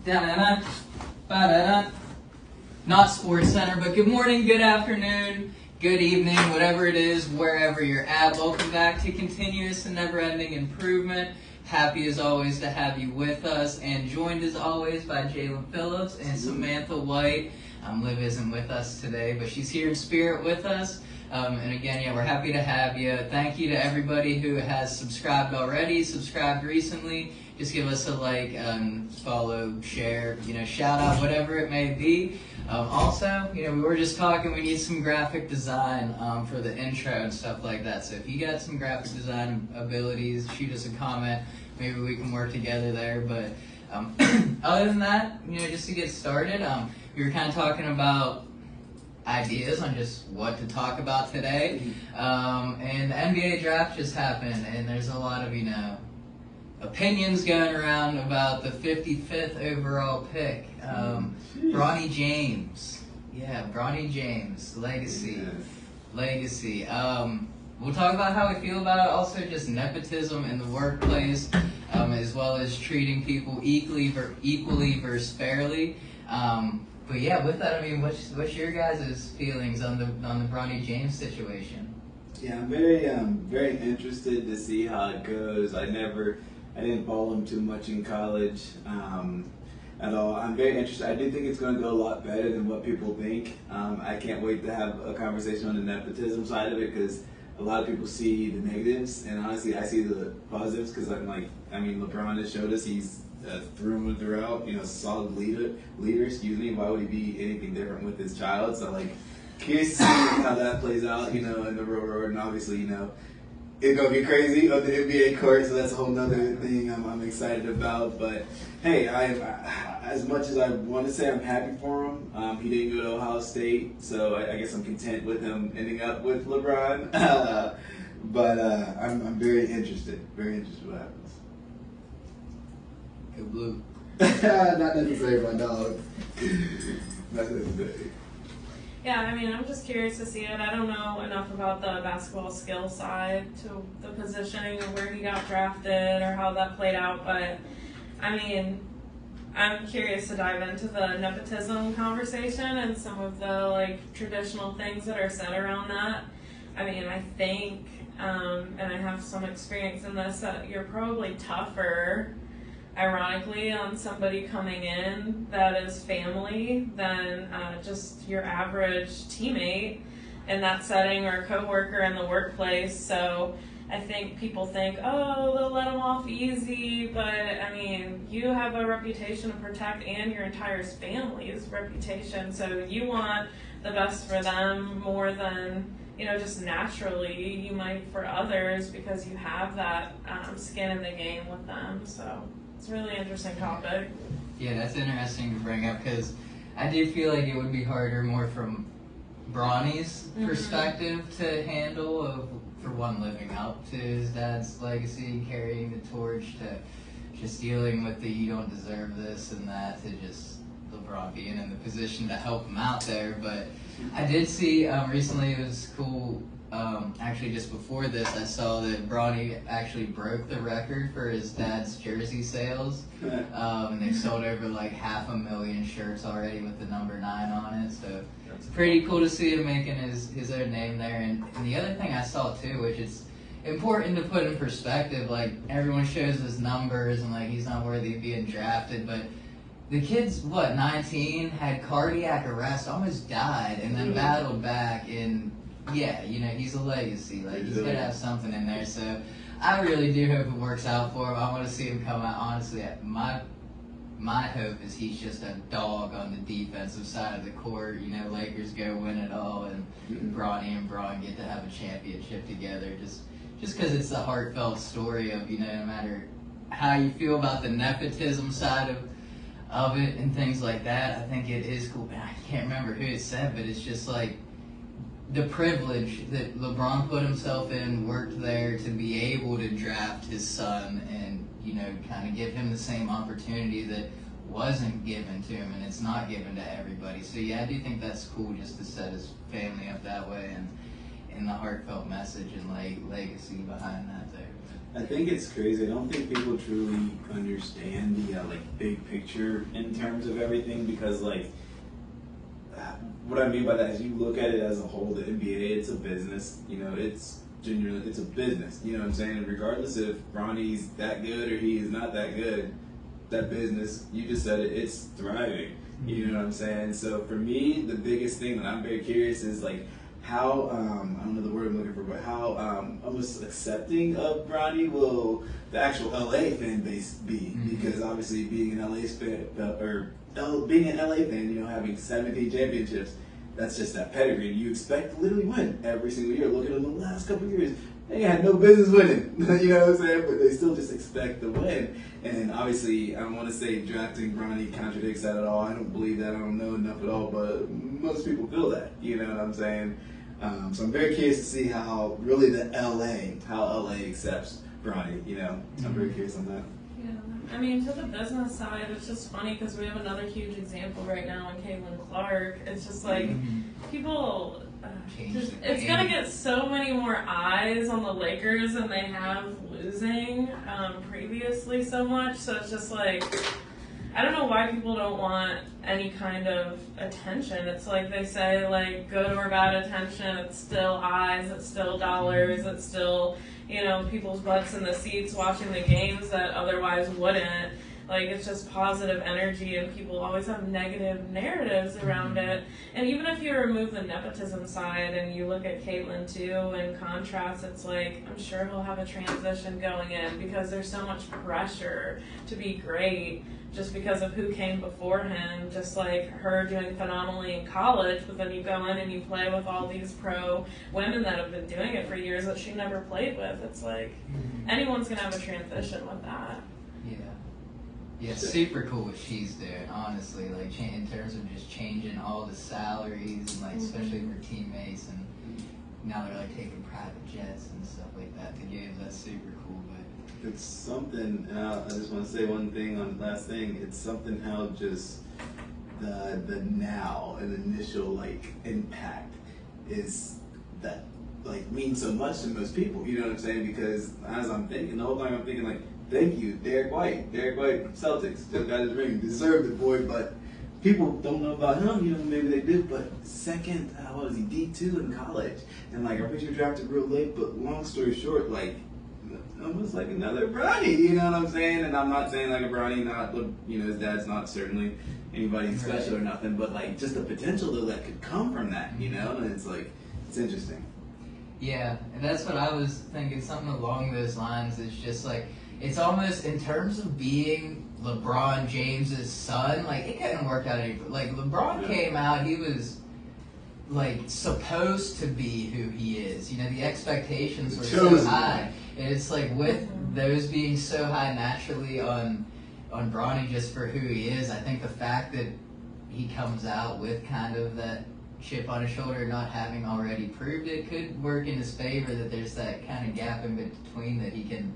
Da-da-da, ba-da-da. Not Sports Center, but good morning, good afternoon, good evening, whatever it is, wherever you're at. Welcome back to Continuous and Never-Ending Improvement. Happy as always to have you with us, and joined as always by Jalen Phillips and Samantha White. Liv isn't with us today, but she's here in spirit with us. And again, yeah, we're happy to have you. Thank you to everybody who has subscribed already, subscribed recently. Just give us a like, follow, share, shout out, whatever it may be. Also, we were just talking, we need some graphic design for the intro and stuff like that. So if you got some graphic design abilities, shoot us a comment. Maybe we can work together there. But other than that, just to get started, we were kind of talking about ideas on just what to talk about today. And the NBA draft just happened, and there's a lot of, opinions going around about the 55th overall pick. Bronny James. Yeah, Bronny James. Legacy. We'll talk about how we feel about it. Also, just nepotism in the workplace, as well as treating people equally versus fairly. But yeah, with that, what's your guys' feelings on the Bronny James situation? Yeah, I'm very interested to see how it goes. I didn't follow him too much in college at all. I'm very interested. I do think it's going to go a lot better than what people think. I can't wait to have a conversation on the nepotism side of it, because a lot of people see the negatives, and honestly, I see the positives, because LeBron has showed us he's through and throughout, solid leader. Why would he be anything different with his child? So curious to see how that plays out, in the real world, and obviously, it's gonna be crazy on the NBA court, so that's a whole nother thing I'm excited about. But hey, as much as I want to say I'm happy for him, he didn't go to Ohio State, so I guess I'm content with him ending up with LeBron. But I'm very interested what happens. Go Blue. Not necessarily my dog. Not necessarily. Yeah, I'm just curious to see it. I don't know enough about the basketball skill side to the positioning of where he got drafted or how that played out, but I'm curious to dive into the nepotism conversation and some of the traditional things that are said around that. I think, and I have some experience in this, that you're probably tougher, ironically, on somebody coming in that is family than just your average teammate in that setting or coworker in the workplace. So I think people think, oh, they'll let them off easy, but you have a reputation to protect and your entire family's reputation. So you want the best for them more than just naturally you might for others, because you have that skin in the game with them. So it's a really interesting topic. Yeah, that's interesting to bring up, because I do feel like it would be harder more from Bronny's perspective to handle, for one, living up to his dad's legacy, carrying the torch, to just dealing with the you don't deserve this and that, to just LeBron being in the position to help him out there. But I did see recently, it was cool. Actually, just before this, I saw that Bronny actually broke the record for his dad's jersey sales. And they've sold over 500,000 shirts already with the number 9 on it. So it's pretty cool to see him making his own name there. And the other thing I saw too, which is important to put in perspective, everyone shows his numbers and he's not worthy of being drafted, but the kid's 19, had cardiac arrest, almost died, and then battled back. And yeah, he's a legacy. He's gonna have something in there. So I really do hope it works out for him. I want to see him come out. Honestly, my hope is he's just a dog on the defensive side of the court. Lakers go win it all, and Bronny and Braun get to have a championship together. Just because it's the heartfelt story of no matter how you feel about the nepotism side of it and things like that, I think it is cool. I can't remember who it said, but it's just the privilege that LeBron put himself in, worked there to be able to draft his son and, kind of give him the same opportunity that wasn't given to him, and it's not given to everybody. So yeah, I do think that's cool, just to set his family up that way, and the heartfelt message and legacy behind that there. I think it's crazy. I don't think people truly understand the big picture in terms of everything, because what I mean by that is you look at it as a whole. The NBA, it's a business. It's genuinely, it's a business. You know what I'm saying? And regardless if Bronny's that good or he is not that good, that business, you just said it, it's thriving. You know what I'm saying? So for me, the biggest thing that I'm very curious is how, I don't know the word I'm looking for, but how almost accepting of Bronny will the actual LA fan base be? Because obviously being an LA fan, being an LA fan, having 17 championships, that's just that pedigree. You expect to literally win every single year. Look at them the last couple of years. They had no business winning, you know what I'm saying? But they still just expect to win. And obviously, I don't want to say drafting Bronny contradicts that at all. I don't believe that. I don't know enough at all. But most people feel that, you know what I'm saying? So I'm very curious to see how really how LA accepts Bronny, I'm very curious on that. Yeah, I mean, to the business side, it's just funny because we have another huge example right now in Caitlin Clark. It's just people, it's going to get so many more eyes on the Lakers than they have losing previously so much. So it's just I don't know why people don't want any kind of attention. It's like they say, good or bad attention, it's still eyes, it's still dollars, it's still, people's butts in the seats watching the games that otherwise wouldn't. It's just positive energy, and people always have negative narratives around it. And even if you remove the nepotism side and you look at Caitlyn too, in contrast, it's I'm sure he'll have a transition going in because there's so much pressure to be great just because of who came before him, just like her doing phenomenally in college, but then you go in and you play with all these pro women that have been doing it for years that she never played with. It's anyone's going to have a transition with that. Yeah, super cool what she's doing, honestly, in terms of just changing all the salaries and especially for teammates, and now they're taking private jets and stuff like that to games. That's super cool. But it's something, I just want to say one thing on the last thing, it's something how just the now and initial impact is that means so much to most people, you know what I'm saying? Because as I'm thinking, the whole time I'm thinking thank you, Derek White, Celtics, just got his ring, deserved it, boy, but people don't know about him, maybe they did, but second, what was he, D2 in college, and I'm pretty sure drafted real late, but long story short, almost another Bronny, you know what I'm saying? And I'm not saying a Bronny, not, his dad's not certainly anybody special or nothing, but just the potential though that could come from that, and it's it's interesting. Yeah, and that's what I was thinking, something along those lines is just it's almost in terms of being LeBron James's son, it couldn't work out any, LeBron came out, he was supposed to be who he is. The expectations were so high. And it's with those being so high naturally on Bronny just for who he is, I think the fact that he comes out with kind of that chip on his shoulder, not having already proved it, could work in his favor, that there's that kind of gap in between that he can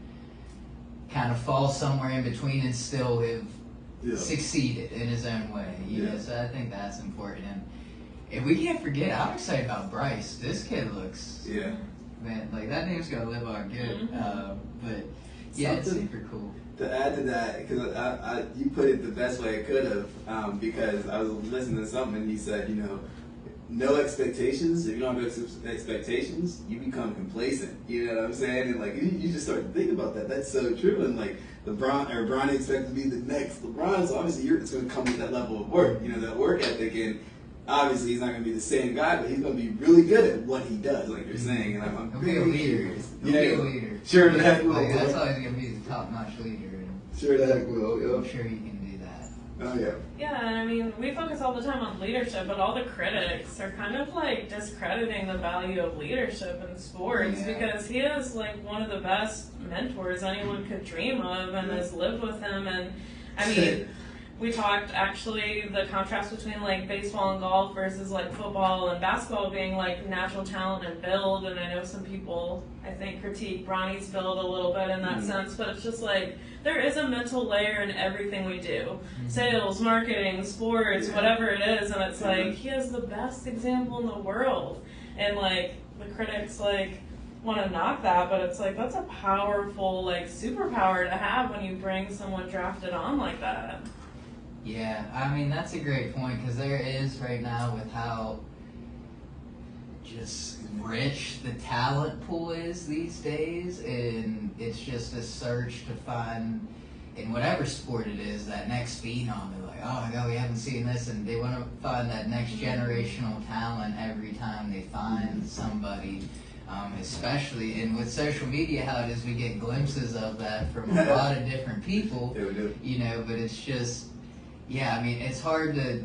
kind of fall somewhere in between and still have succeeded in his own way. So I think that's important. And we can't forget, I'm excited about Bryce. This kid looks, man, that name's gonna live on good. But yeah, it's super cool. To add to that, because I you put it the best way I could have, because I was listening to something and he said, no expectations. If you don't have expectations, you become complacent. You know what I'm saying? And you just start to think about that. That's so true. And Bronny expected to be the next LeBron, so obviously it's going to come with that level of work. That work ethic, and obviously he's not going to be the same guy, but he's going to be really good at what he does, like you're saying. And I'm He'll be a leader. He'll be a leader. Sure the heck will. That's always going to be the top-notch leader. Sure the heck will. I'm sure he can do that. Oh, yeah. Yeah, and I mean, we focus all the time on leadership, but all the critics are kind of discrediting the value of leadership in sports because he is one of the best mentors anyone could dream of and has lived with him. And I mean, we talked actually the contrast between baseball and golf versus football and basketball being natural talent and build. And I know some people, I think, critique Bronny's build a little bit in that sense, but it's just there is a mental layer in everything we do. Sales, marketing, sports, whatever it is, and it's he is the best example in the world. And the critics want to knock that, but it's like that's a powerful like superpower to have when you bring someone drafted on like that. Yeah, I mean that's a great point because there is right now with how just rich the talent pool is these days, and it's just a search to find in whatever sport it is that next phenom. They're like, oh my god, we haven't seen this, and they want to find that next generational talent every time they find somebody. Especially, and with social media, how it is, we get glimpses of that from a lot of different people. Yeah, we do. You know, but it's just, yeah, I mean, it's hard to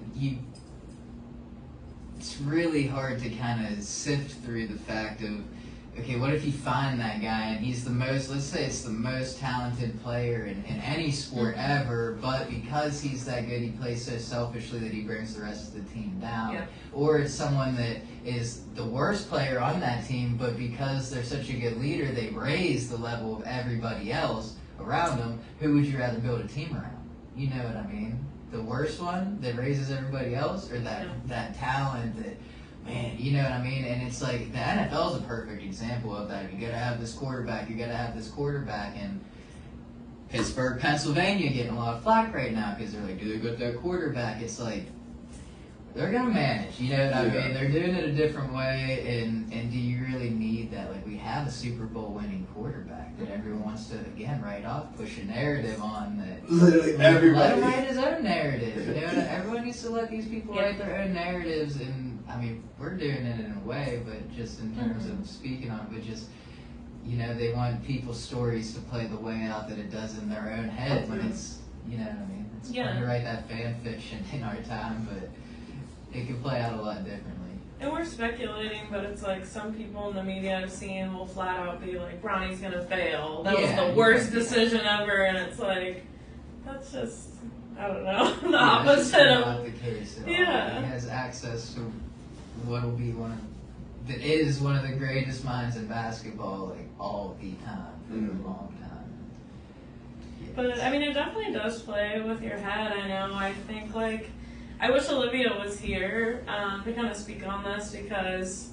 it's really hard to kind of sift through the fact of, okay, what if you find that guy and he's the most, let's say it's the most talented player in any sport ever, but because he's that good, he plays so selfishly that he brings the rest of the team down. Yeah. Or it's someone that is the worst player on that team, but because they're such a good leader, they raise the level of everybody else around them. Who would you rather build a team around? You know what I mean? The worst one that raises everybody else, or that talent that, man, you know what I mean? And it's like the NFL is a perfect example of that. You gotta have this quarterback, and Pittsburgh, Pennsylvania getting a lot of flack right now because they're like, do they get that quarterback? It's like, they're gonna manage, you know what I mean? They're doing it a different way, and do you really need that? Like, we have a Super Bowl winning quarterback that everyone wants to, again, write off, push a narrative on that. Literally everybody. Let him write his own narrative, you know? Everyone needs to let these people write their own narratives, and, I mean, we're doing it in a way, but just in terms of speaking on it, but just, you know, they want people's stories to play the way out that it does in their own head when it's, you know what I mean? It's fun to write that fan fiction in our time, but it could play out a lot differently. And we're speculating, but it's like some people in the media I've seen will flat out be like, Bronny's gonna fail. That was the worst decision ever, and it's like, that's just, I don't know, the opposite of. Not the case at all. Yeah. He has access to what'll be one of the greatest minds in basketball, like all the time, for a long time. Yes. But I mean, it definitely does play with your head. I know. I think like. I wish Olivia was here to kind of speak on this because,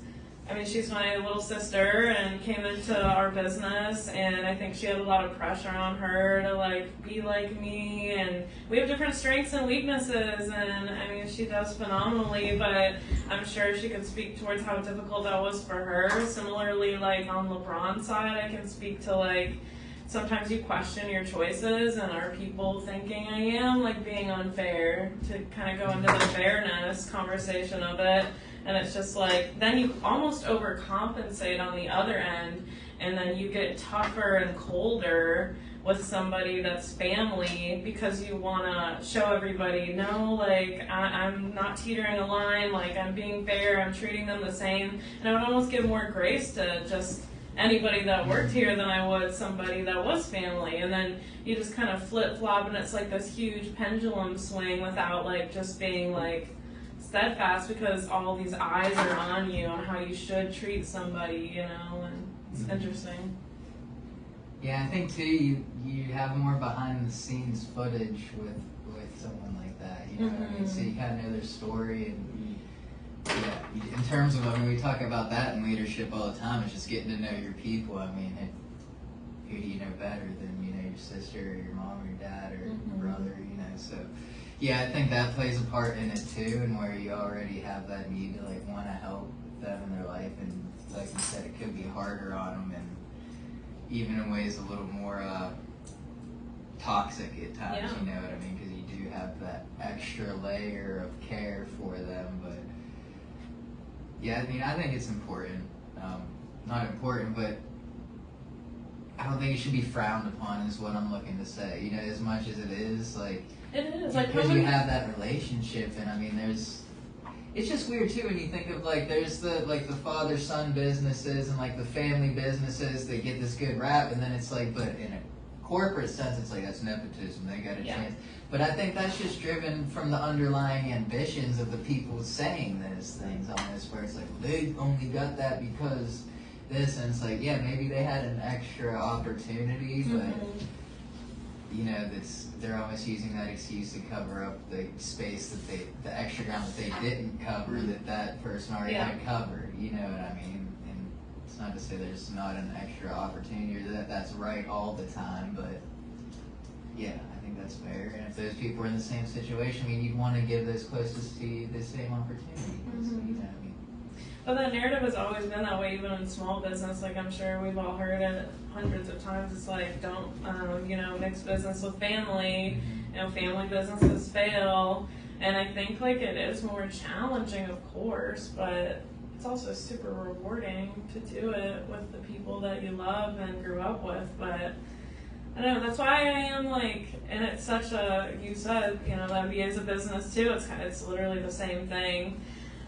I mean, she's my little sister and came into our business, and I think she had a lot of pressure on her to, like, be like me, and we have different strengths and weaknesses, and, I mean, she does phenomenally, but I'm sure she could speak towards how difficult that was for her. Similarly, like, on LeBron's side, I can speak to, like, sometimes you question your choices, and are people thinking I am like being unfair, to kind of go into the fairness conversation of it. And it's just like, then you almost overcompensate on the other end, and then you get tougher and colder with somebody that's family because you want to show everybody, no, like, I'm not teetering a line, like, I'm being fair, I'm treating them the same. And I would almost give more grace to just anybody that worked here than I would somebody that was family. And then you just kind of flip-flop, and it's like this huge pendulum swing without like just being like steadfast, because all these eyes are on you on how you should treat somebody, you know, and it's interesting. Yeah, I think too you have more behind the scenes footage with someone like that, you know what I mean? So you kind of know their story, and yeah, in terms of, I mean, we talk about that in leadership all the time. It's just getting to know your people. I mean, who do you know better than, you know, your sister or your mom or your dad or your brother, you know? So, yeah, I think that plays a part in it too, and where you already have that need to, like, want to help them in their life. And like you said, it could be harder on them, and even in ways a little more toxic at times, you know what I mean? Because you do have that extra layer of care for them, but yeah, I mean, I think it's important. Not important, but I don't think it should be frowned upon, is what I'm looking to say. You know, as much as it is, like, it is like because you have that relationship, and I mean, it's just weird too when you think of like there's the father-son businesses and like the family businesses that get this good rap, and then it's like, but in a corporate sense, it's like that's nepotism. They got a chance. But I think that's just driven from the underlying ambitions of the people saying those things on this, where it's like, well, they only got that because this, and it's like, yeah, maybe they had an extra opportunity, but you know, they're almost using that excuse to cover up the space that the extra ground that they didn't cover, that person already had covered. You know what I mean? And it's not to say there's not an extra opportunity or that's right all the time, but yeah, I think that's fair. And if those people are in the same situation, I mean, you'd want to give those closest to you the same opportunity. So, you know what I mean? But that narrative has always been that way, even in small business. Like, I'm sure we've all heard it hundreds of times. It's like, don't, mix business with family. You know, family businesses fail. And I think, like, it is more challenging, of course, but it's also super rewarding to do it with the people that you love and grew up with. But I don't know, that's why I am like, and it's such a, you said, the MBA is a business too. It's literally the same thing.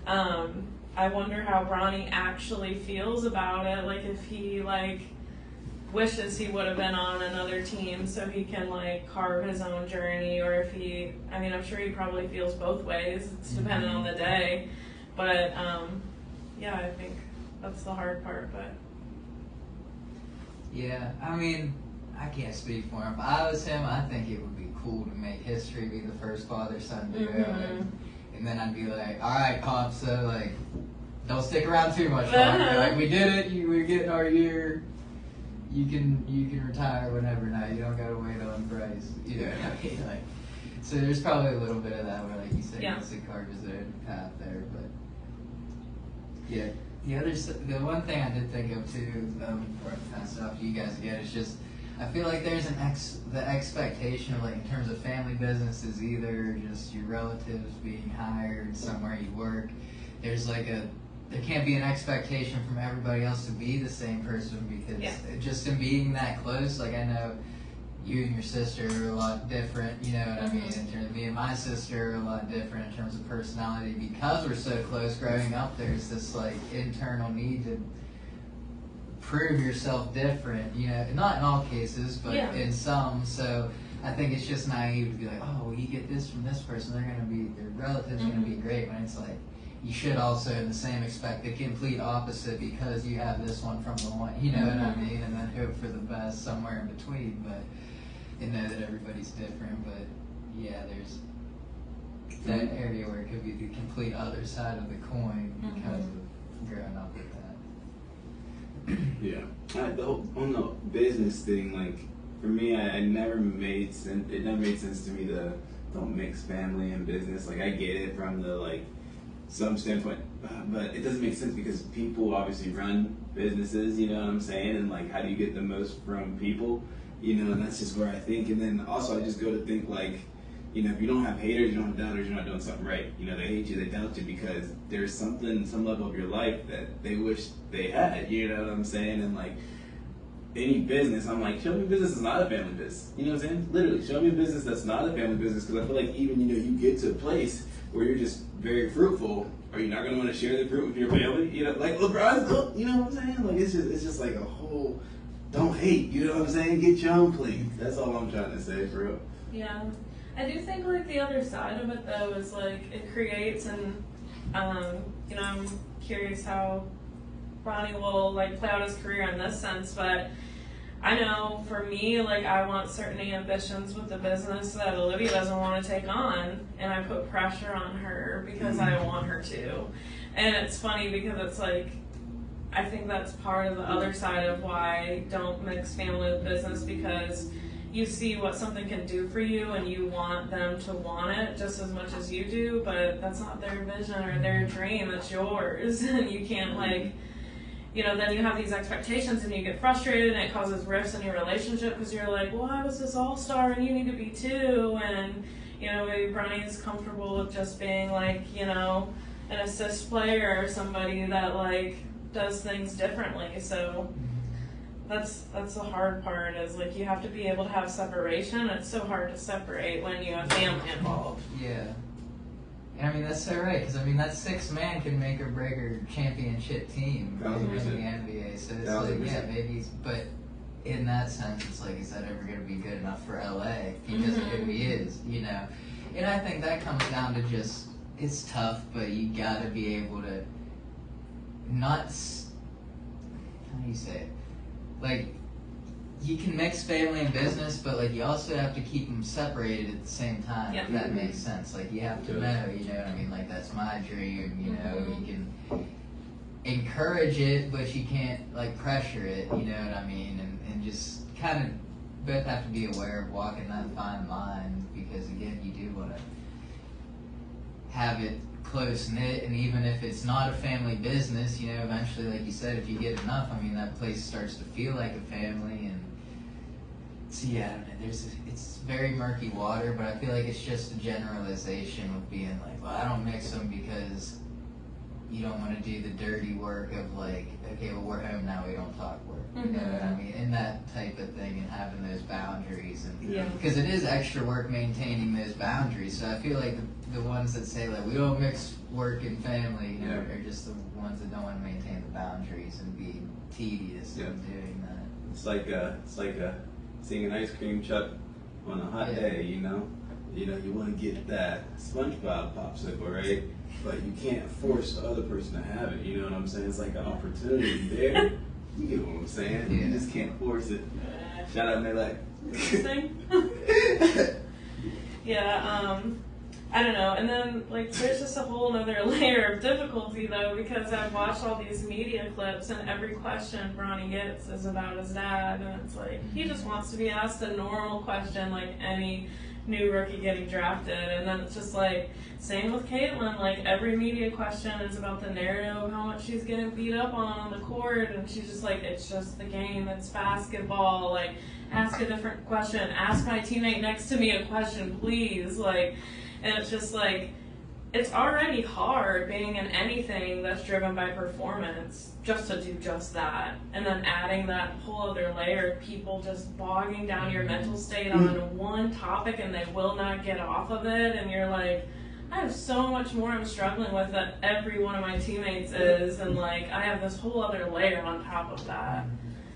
I wonder how Bronny actually feels about it. Like, if he wishes he would have been on another team so he can carve his own journey, or if I'm sure he probably feels both ways. It's dependent on the day, but I think that's the hard part. But yeah, I can't speak for him. If I was him, I think it would be cool to make history, be the first father-son duo, and then I'd be like, all right, Pops, so don't stick around too much longer. We did it. We're getting our year. You can retire whenever now. You don't gotta wait on Bryce. You know what I mean? So there's probably a little bit of that where, like you said, it's a carve his own path there. But yeah, the one thing I did think of too, before I pass it off to you guys again, is just I feel like there's the expectation of in terms of family business is either just your relatives being hired somewhere you work. There's there can't be an expectation from everybody else to be the same person because just in being that close, I know you and your sister are a lot different, you know what I mean? In terms of me and my sister are a lot different in terms of personality because we're so close growing up. There's this internal need to prove yourself different, not in all cases, but in some. So I think it's just naive to be like, oh, well, you get this from this person, their relative's gonna be great, when it's you should also in the same expect the complete opposite because you have this one from the one, you know what I mean, and then hope for the best somewhere in between, but and know that everybody's different. But yeah, there's that area where it could be the complete other side of the coin because of growing up with that. Yeah, on the business thing, for me, I never made sense. It never made sense to me to don't mix family and business. I get it from the some standpoint, but it doesn't make sense because people obviously run businesses, you know what I'm saying, and how do you get the most from people, and that's just where I think. And then also I just go to think if you don't have haters, you don't have doubters, you're not doing something right. They hate you, they doubt you because there's some level of your life that they wish they had, you know what I'm saying. And any business, I'm show me a business that's not a family business, you know what I'm saying, literally show me a business that's not a family business, because I feel even you get to a place where you're just very fruitful, are you not going to want to share the fruit with your family? LeBron's, you know what I'm saying? It's just a whole, don't hate, you know what I'm saying? Get your own plate. That's all I'm trying to say, for real. Yeah. I do think the other side of it though is it creates, and I'm curious how Ronnie will play out his career in this sense, but I know for me, I want certain ambitions with the business that Olivia doesn't want to take on, and I put pressure on her because I want her to. And it's funny because it's I think that's part of the other side of why I don't mix family with business, because you see what something can do for you and you want them to want it just as much as you do, but that's not their vision or their dream, it's yours. And you can't then you have these expectations and you get frustrated and it causes rifts in your relationship because you're well, I was this all-star and you need to be too. And, maybe Bronny's comfortable with just being an assist player or somebody that does things differently. So that's the hard part is you have to be able to have separation. It's so hard to separate when you have family involved. Yeah. And that's so right, because that 6-man can make or break a championship team in the NBA. So it's maybe, but in that sense, it's is that ever going to be good enough for LA because of who he is, And I think that comes down to just, it's tough, but you got to be able to not, how do you say it? You can mix family and business, but you also have to keep them separated at the same time. If that makes sense. You have to know, you know what I mean. That's my dream. You can, encourage it, but you can't like pressure it, you know what I mean? And just kind of both have to be aware of walking that fine line, because again, you do want to have it close knit, and even if it's not a family business, you know, eventually, like you said, if you get enough, I mean, that place starts to feel like a family. And so yeah, I don't know, it's very murky water, but I feel like it's just a generalization of being like, well, I don't mix them because you don't want to do the dirty work of like, okay, well, we're home now, we don't talk work. You know what I mean? And that type of thing, and having those boundaries. And because it is extra work maintaining those boundaries. So I feel like the ones that say like, we don't mix work and family, you know, are just the ones that don't want to maintain the boundaries and be tedious in doing that. It's like seeing an ice cream truck on a hot day, you know? You know, you want to get that SpongeBob popsicle, right? But you can't force the other person to have it, you know what I'm saying? It's like an opportunity there. You get what I'm saying? You just can't force it. Shout out Melek. Interesting. I don't know. And then, like, there's just a whole other layer of difficulty, though, because I've watched all these media clips, and every question Bronny gets is about his dad, and it's like, he just wants to be asked a normal question, like any new rookie getting drafted. And then it's just like, same with Caitlin, like, every media question is about the narrative of how much she's getting beat up on the court, and she's just like, it's just the game, it's basketball, like, ask a different question, ask my teammate next to me a question, please, like. And it's just like, it's already hard being in anything that's driven by performance just to do just that. And then adding that whole other layer of people just bogging down your mental state on one topic, and they will not get off of it. And you're like, I have so much more I'm struggling with that every one of my teammates is. And like, I have this whole other layer on top of that.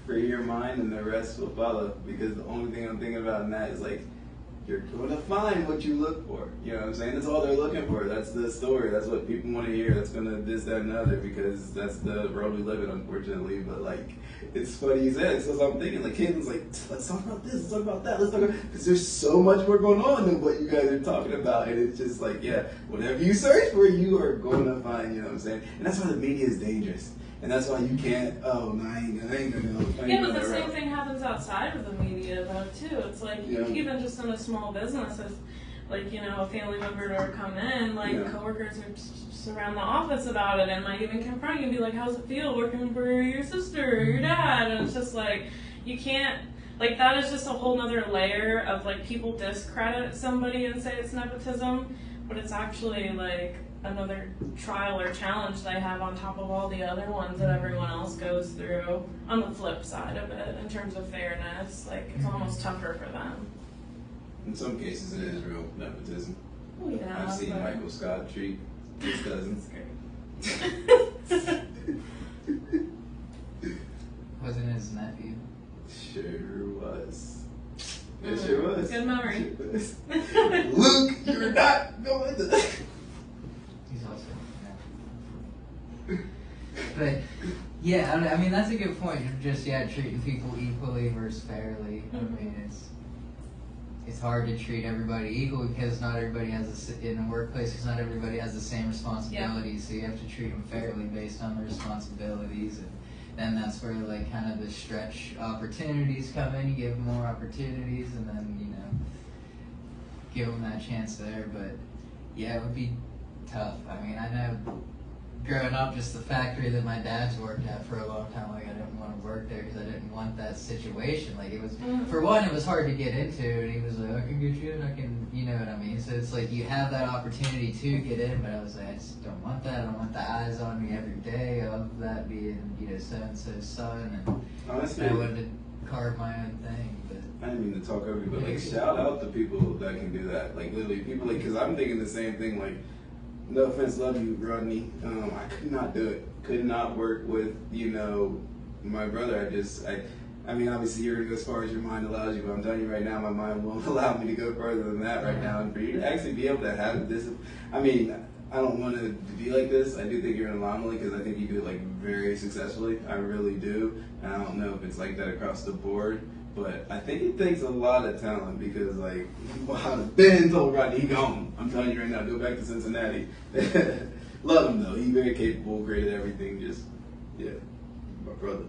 Free your mind and the rest will follow. Because the only thing I'm thinking about in that is like, you're going to find what you look for. You know what I'm saying? That's all they're looking for. That's the story. That's what people want to hear. That's going to this, that, and other, because that's the world we live in, unfortunately. But, like, it's funny you said. So I'm thinking, like, Caitlin's like, let's talk about this, let's talk about that, let's talk about... Because there's so much more going on than what you guys are talking about. And it's just like, yeah, whatever you search for, you are going to find, you know what I'm saying? And that's why the media is dangerous. And that's why you can't, I ain't gonna go. Yeah, but the same thing happens outside of the media, though, too. It's like, even just in a small business, if, like, you know, a family member were to come in, like, coworkers would surround the office about it and might even confront you and be like, how's it feel working for your sister or your dad? And it's just like, you can't, like, that is just a whole nother layer of, like, people discredit somebody and say it's nepotism, but it's actually, like, another trial or challenge they have on top of all the other ones that everyone else goes through on the flip side of it in terms of fairness. Like, it's almost tougher for them. In some cases it is real nepotism. Yeah, I've seen Michael Scott treat his cousins. Wasn't his nephew? Sure was. It sure was. Good memory. Sure was. Luke, you're not going to... He's also, but yeah, I mean, that's a good point. Just treating people equally versus fairly. I mean, it's hard to treat everybody equal because not everybody has in a workplace, because not everybody has the same responsibilities. So you have to treat them fairly based on their responsibilities, and then that's where like kind of the stretch opportunities come in. You give them more opportunities, and then give them that chance there. But yeah, it would be tough. I mean, I know growing up, just the factory that my dad's worked at for a long time, like I didn't want to work there because I didn't want that situation. Like it was, for one, it was hard to get into, and he was like, I can get you in, I can, you know what I mean? So it's like you have that opportunity to get in, but I was like, I just don't want that. I don't want the eyes on me every day of that being, so-and-so's son, and honestly, I wanted to carve my own thing. But I didn't mean to talk over you, but like shout out to people that can do that. Like literally, people like, because I'm thinking the same thing. Like, no offense, love you, Rodney. I could not do it. Could not work with my brother. I mean, obviously you're gonna go as far as your mind allows you, but I'm telling you right now, my mind won't allow me to go further than that right now. And for you to actually be able to have this, I mean, I don't want to be like this. I do think you're an anomaly because I think you do it like very successfully. I really do. And I don't know if it's like that across the board. But I think it takes a lot of talent because, like, Ben told Rodney, he gone. I'm telling you right now, go back to Cincinnati. Love him, though. He's very capable, great at everything. Just Yeah, my brother.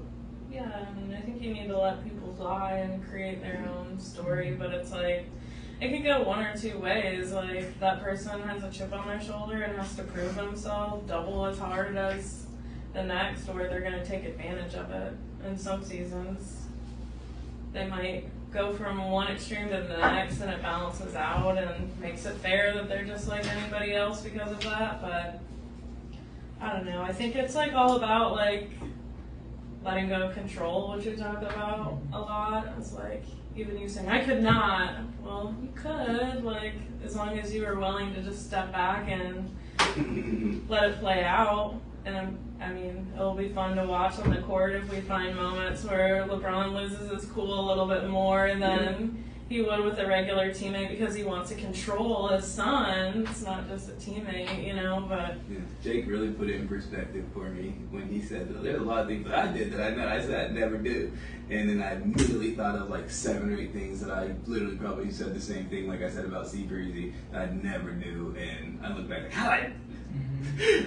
Yeah, and I think you need to let people fly and create their own story, but it's like, it could go one or two ways. Like, that person has a chip on their shoulder and has to prove themselves double as hard as the next, or they're going to take advantage of it. In some seasons, they might go from one extreme to the next and it balances out and makes it fair that they're just like anybody else because of that. But I don't know. I think it's like all about like letting go of control, which we talk about a lot. It's like, even you saying, I could not. Well, you could, like, as long as you were willing to just step back and let it play out. And I mean, it'll be fun to watch on the court if we find moments where LeBron loses his cool a little bit more than he would with a regular teammate because he wants to control his son. It's not just a teammate, you know, but... Yeah, Jake really put it in perspective for me when he said, there's a lot of things that I did that I said I'd never do. And then I immediately thought of like 7 or 8 things that I literally probably said the same thing like I said about C. Breezy that I never knew. And I look back like, how did I...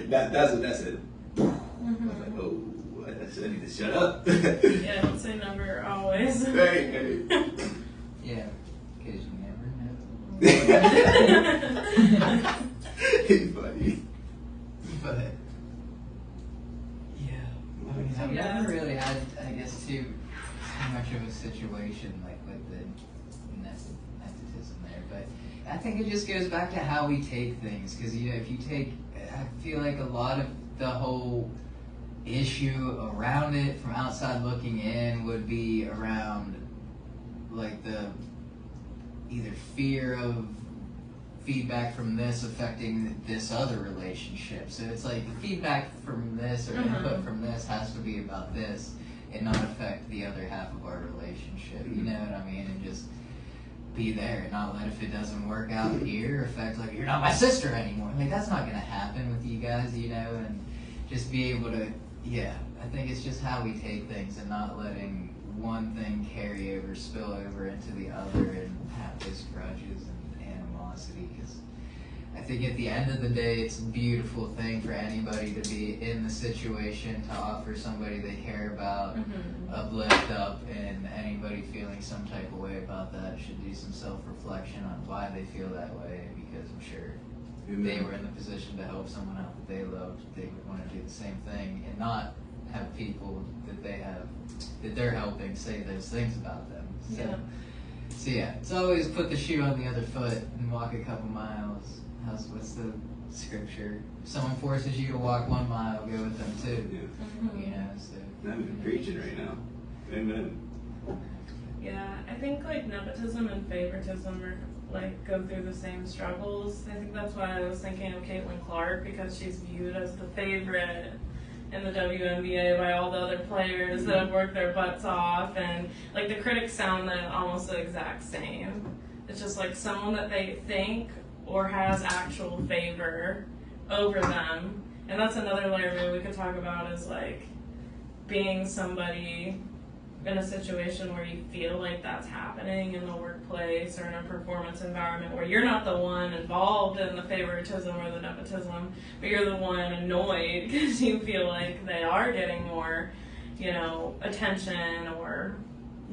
That's what that said. I was like, oh, I need to shut up. Yeah, don't say never always. Hey. Yeah, because you never know. He's funny. But, yeah. I mean, I've never really had, I guess, too much of a situation like with the nepotism there. But I think it just goes back to how we take things. Because, you know, if you take, I feel like a lot of the whole issue around it from outside looking in would be around like the either fear of feedback from this affecting this other relationship. So it's like the feedback from this or input from this has to be about this and not affect the other half of our relationship. You know what I mean? And just be there and not let, if it doesn't work out here, affect like, you're not my sister anymore. Like, that's not going to happen with you guys, you know, and just be able to, I think it's just how we take things and not letting one thing carry over, spill over into the other and have these grudges and animosity. Because I think at the end of the day, it's a beautiful thing for anybody to be in the situation, to offer somebody they care about, uplift up, and anybody feeling some type of way about that should do some self-reflection on why they feel that way, because I'm sure if they were in the position to help someone out that they loved, they would want to do the same thing and not have people that they have, that they're helping, say those things about them. So yeah, it's always put the shoe on the other foot and walk a couple miles. What's the scripture? If someone forces you to walk 1 mile, go with them too. You know, so I'm preaching right now. Amen. Yeah, I think like nepotism and favoritism are like go through the same struggles. I think that's why I was thinking of Caitlin Clark, because she's viewed as the favorite in the WNBA by all the other players that have worked their butts off, and like the critics sound that almost the exact same. It's just like someone that they think or has actual favor over them. And that's another layer maybe we could talk about, is like being somebody in a situation where you feel like that's happening in the workplace or in a performance environment where you're not the one involved in the favoritism or the nepotism, but you're the one annoyed because you feel like they are getting more, you know, attention or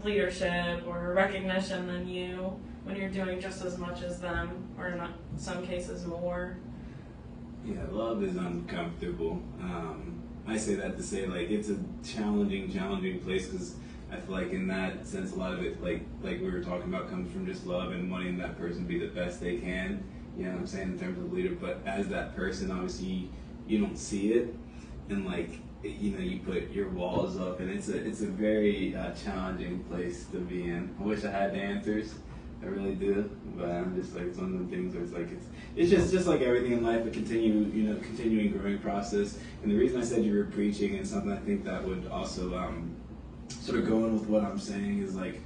leadership or recognition than you, when you're doing just as much as them, or in some cases more. Yeah, love is uncomfortable. I say that to say, like, it's a challenging place, because I feel like in that sense, a lot of it, like we were talking about, comes from just love and wanting that person to be the best they can. You know what I'm saying, in terms of leader. But as that person, obviously, you don't see it, and like, you know, you put your walls up, and it's a very challenging place to be in. I wish I had the answers. I really do, but I'm just like, it's one of them things where it's like, it's just like everything in life, a continuing growing process. And the reason I said you were preaching, and something I think that would also sort of go in with what I'm saying, is like,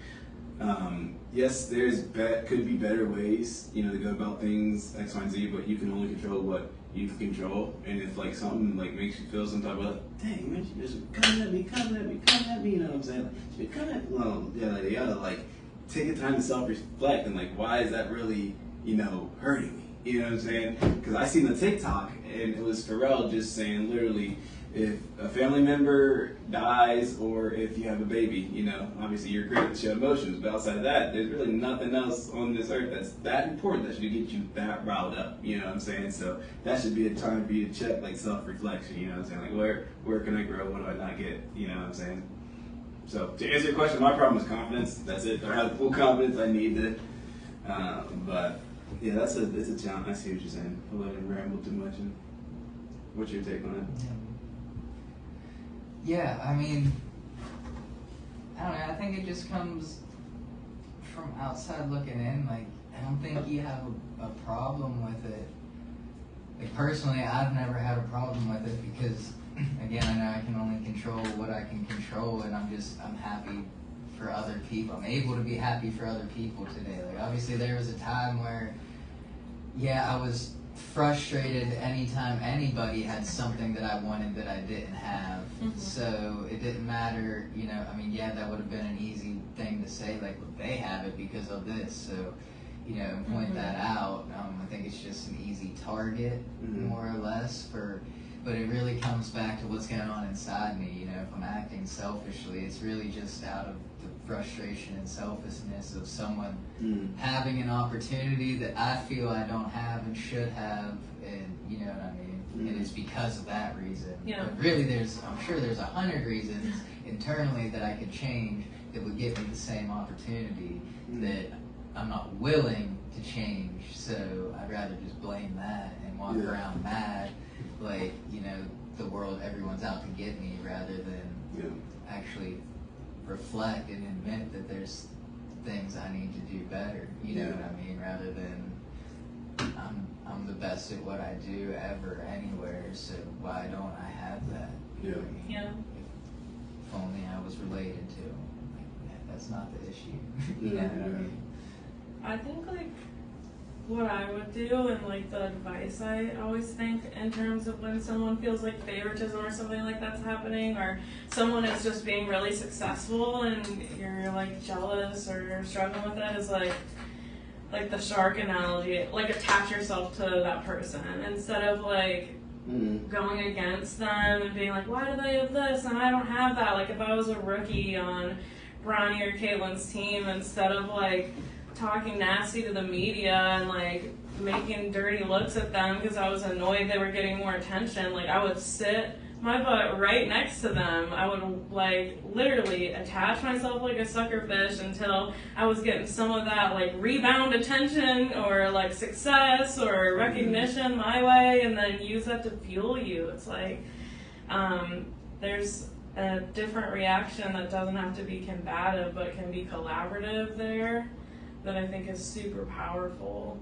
yes, could be better ways, you know, to go about things X, Y, and Z, but you can only control what you can control. And if like something like makes you feel some type of, dang man, she just coming at me, you know what I'm saying? Like, she be coming at me, well, yeah, like, you gotta like take the time to self-reflect and like, why is that really, you know, hurting me? You know what I'm saying? Because I seen the TikTok, and it was Pharrell just saying literally, if a family member dies or if you have a baby, you know, obviously you're great to show emotions, but outside of that, there's really nothing else on this earth that's that important that should get you that riled up, you know what I'm saying? So that should be a time for you to check, like, self-reflection, you know what I'm saying? Like, where can I grow? What do I not get? You know what I'm saying? So to answer your question, my problem is confidence. That's it. I have the full confidence I need to. But yeah, it's a challenge. I see what you're saying. I'll let him ramble too much. And what's your take on it? Yeah, I mean, I don't know. I think it just comes from outside looking in. Like, I don't think you have a problem with it. Like, personally, I've never had a problem with it because, again, I know I can only control what I can control, and I'm happy for other people. I'm able to be happy for other people today. Like, obviously, there was a time where, yeah, I was frustrated anytime anybody had something that I wanted that I didn't have. Mm-hmm. So it didn't matter, you know, I mean, yeah, that would have been an easy thing to say, like, well, they have it because of this. So, you know, point that out. I think it's just an easy target, more or less, but it really comes back to what's going on inside me. You know, if I'm acting selfishly, it's really just out of the frustration and selfishness of someone having an opportunity that I feel I don't have and should have, and you know what I mean? And it's because of that reason. Yeah. But really, I'm sure there's 100 reasons internally that I could change that would give me the same opportunity that I'm not willing to change. So I'd rather just blame that and walk around mad, like, you know, the world, everyone's out to get me, rather than actually reflect and admit that there's things I need to do better. You know what I mean? Rather than I'm the best at what I do ever anywhere, so why don't I have that? Yeah. If only I was related to. Like, that's not the issue. You know what I mean? I think, like, what I would do and, like, the advice I always think in terms of when someone feels like favoritism or something like that's happening, or someone is just being really successful and you're, like, jealous or you're struggling with it, is like the shark analogy, like, attach yourself to that person instead of, like, going against them and being like, why do they have this and I don't have that? Like, if I was a rookie on Bronny or Caitlin's team, instead of, like, talking nasty to the media and, like, making dirty looks at them because I was annoyed they were getting more attention, like, I would sit my butt right next to them. I would, like, literally attach myself like a sucker fish until I was getting some of that, like, rebound attention or, like, success or recognition my way, and then use that to fuel you. It's like, there's a different reaction that doesn't have to be combative but can be collaborative there, that I think is super powerful.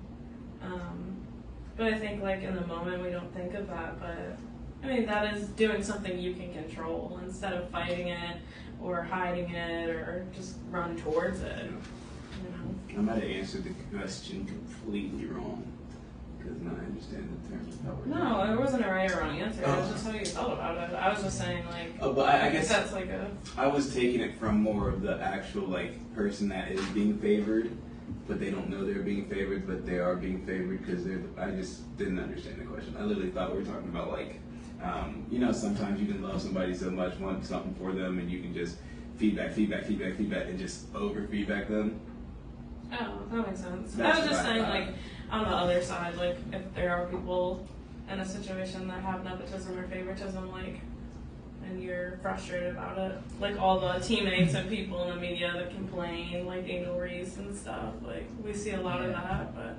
But I think, like, in the moment we don't think of that, but I mean, that is doing something you can control instead of fighting it or hiding it or just run towards it. You know? I might have answered the question completely wrong because now I understand the terms of how we're No, it wasn't a right or wrong answer. It was just how you felt about it. I was just saying, like, but I guess that's like I was taking it from more of the actual, like, person that is being favored, but they don't know they're being favored, but they are being favored because I just didn't understand the question. I literally thought we were talking about, like, you know, sometimes you can love somebody so much, want something for them, and you can just feedback, and just over feedback them. Oh, that makes sense. I was just saying, like, on the other side, like, if there are people in a situation that have nepotism or favoritism, like, and you're frustrated about it, like all the teammates and people in the media that complain, like Angel Reese and stuff, like, we see a lot of that, but.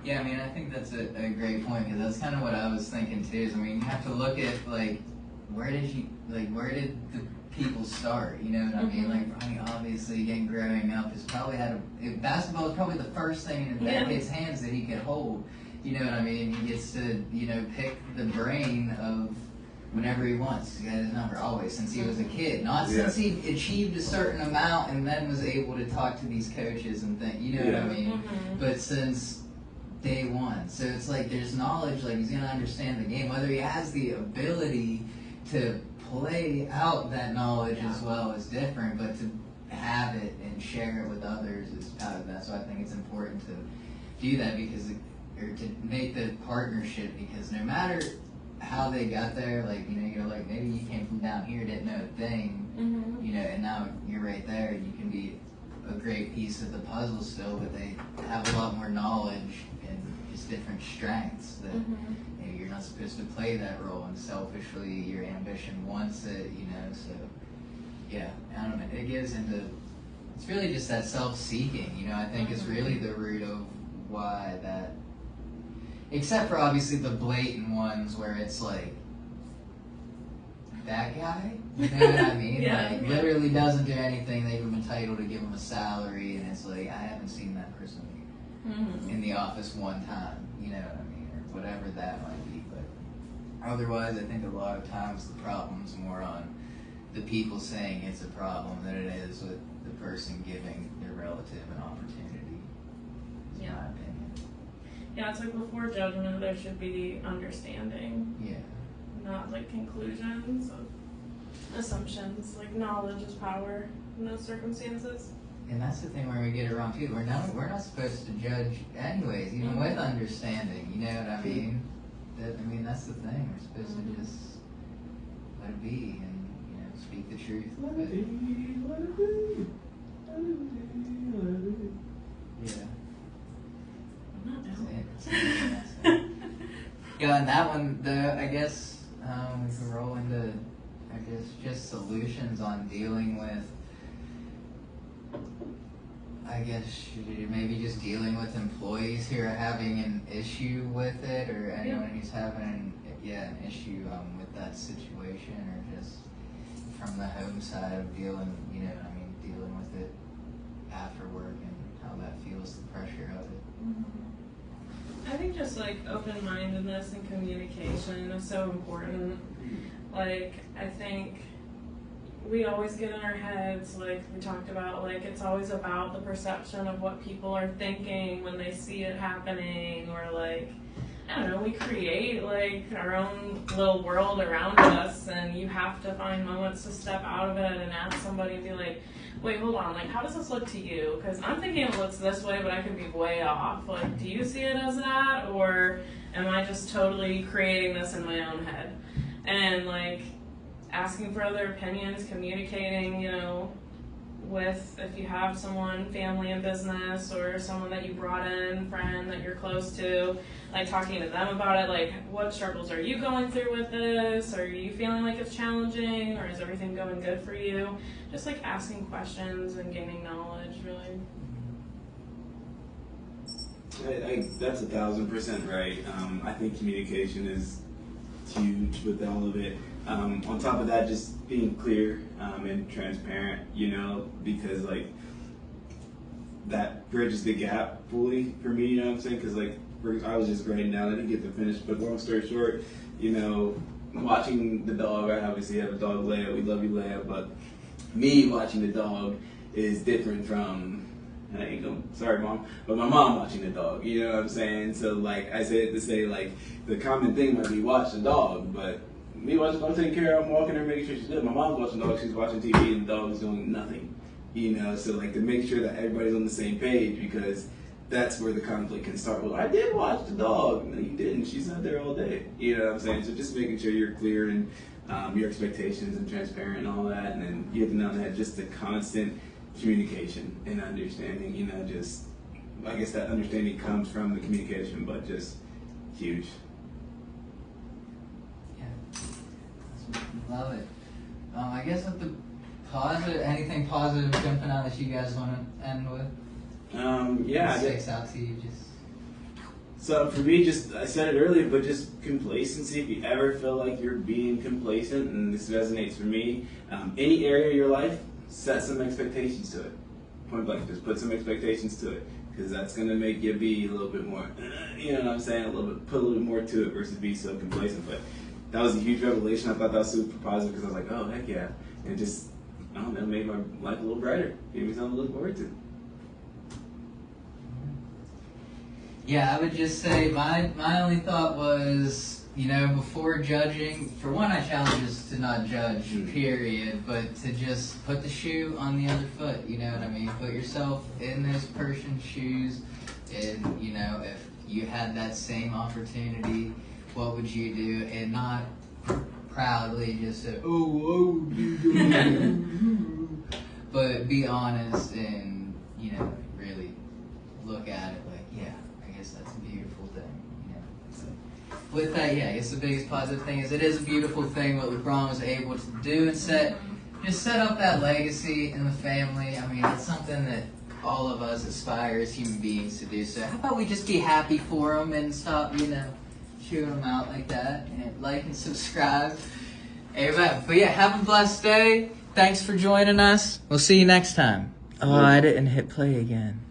Yeah, I mean, I think that's a great point, because that's kind of what I was thinking too. Is, I mean, you have to look at, like, where did the people start? You know what I mean? Like, Ronnie, obviously, again, growing up, has probably basketball is probably the first thing in that kid's hands that he could hold. You know what I mean? He gets to, you know, pick the brain of whenever he wants. He got his number always since he was a kid. Not since he achieved a certain amount and then was able to talk to these coaches and things. You know what I mean? But since day one. So it's like there's knowledge, like he's going to understand the game. Whether he has the ability to play out that knowledge as well is different, but to have it and share it with others is out of that. So I think it's important to do that or to make the partnership, because no matter how they got there, like, you know, you're like, maybe you came from down here, didn't know a thing, you know, and now you're right there, you can be a great piece of the puzzle still, but they have a lot more knowledge and just different strengths that you know, you're not supposed to play that role, and selfishly your ambition wants it, you know, so yeah, I don't know, it gives into, it's really just that self-seeking, you know, I think is really the root of why that, except for obviously the blatant ones where it's like, that guy? You know what I mean? Like, literally doesn't do anything, they've been entitled to give him a salary, and it's like, I haven't seen that person in the office one time, you know what I mean? Or whatever that might be, but otherwise I think a lot of times the problem's more on the people saying it's a problem than it is with the person giving their relative an opportunity, is my opinion. Yeah, it's like before judgment, there should be understanding. Yeah. Not like conclusions of assumptions. Like knowledge is power in those circumstances. And that's the thing where we get it wrong too. We're not supposed to judge anyways, even with understanding. You know what I mean? That's the thing. We're supposed to just let it be and, you know, speak the truth. Let it be, let it be, let it be, let it be. Yeah. I'm not down. Yeah, and that one, I guess we could roll into, I guess, just solutions on dealing with, I guess, maybe just dealing with employees who are having an issue with it, or anyone who's having, an issue with that situation, or just from the home side of dealing, you know, dealing with it after work and how that feels, the pressure of it. I think just like open-mindedness and communication is so important. Like, I think we always get in our heads, like we talked about, like it's always about the perception of what people are thinking when they see it happening, or like, I don't know, we create like our own little world around us, and you have to find moments to step out of it and ask somebody and be like, wait, hold on, like how does this look to you? Because I'm thinking it looks this way, but I could be way off. Like, do you see it as that, or am I just totally creating this in my own head? And like asking for other opinions, communicating, you know, with, if you have someone, family in business, or someone that you brought in, friend that you're close to, like talking to them about it, like what struggles are you going through with this? Are you feeling like it's challenging, or is everything going good for you? Just like asking questions and gaining knowledge, really. That's 1,000% right. I think communication is huge with all of it. On top of that, just being clear and transparent, you know, because like that bridges the gap fully for me, you know what I'm saying? Because like I was just writing down, I didn't get to finish, but long story short, you know, watching the dog, I obviously have a dog, Leia, we love you, Leia, but me watching the dog is different from, and I ain't gonna, sorry mom, but my mom watching the dog, you know what I'm saying? So like I say it to say, like the common thing might be watch the dog, but me watching the dog, taking care of her, I'm walking her, making sure she's good. My mom's watching the dog, she's watching TV, and the dog is doing nothing, you know? So like to make sure that everybody's on the same page, because that's where the conflict can start. Well, I did watch the dog. No, you didn't. She's not there all day. You know what I'm saying? So just making sure you're clear and your expectations and transparent and all that, and then you have to know that just the constant communication and understanding, you know, just, I guess that understanding comes from the communication, but just huge. Yeah, love it. I guess with the positive, anything positive jumping out that you guys want to end with? Yeah. What sticks out to you, just. So for me, just, I said it earlier, but just complacency. If you ever feel like you're being complacent, and this resonates for me, any area of your life, set some expectations to it. Point blank, just put some expectations to it, because that's going to make you be a little bit more, you know what I'm saying, put a little bit more to it versus be so complacent. But that was a huge revelation. I thought that was super positive, because I was like, oh, heck yeah. And it just, I don't know, made my life a little brighter. Gave me something to look forward to. Yeah, I would just say my only thought was, you know, before judging, for one, I challenge us to not judge, period, but to just put the shoe on the other foot, you know what I mean? Put yourself in this person's shoes, and, you know, if you had that same opportunity, what would you do, and not proudly just say, oh, you do, but be honest and, you know, really look at it like, yeah, I guess that's a beautiful thing, you know. So with that, yeah, I guess the biggest positive thing is it is a beautiful thing what LeBron was able to do and set up that legacy in the family. I mean, it's something that all of us aspire as human beings to do. So how about we just be happy for him and stop, you know, chewing them out like that, and like and subscribe. Amen. But yeah, have a blessed day. Thanks for joining us. We'll see you next time. Oh, I didn't hit play again.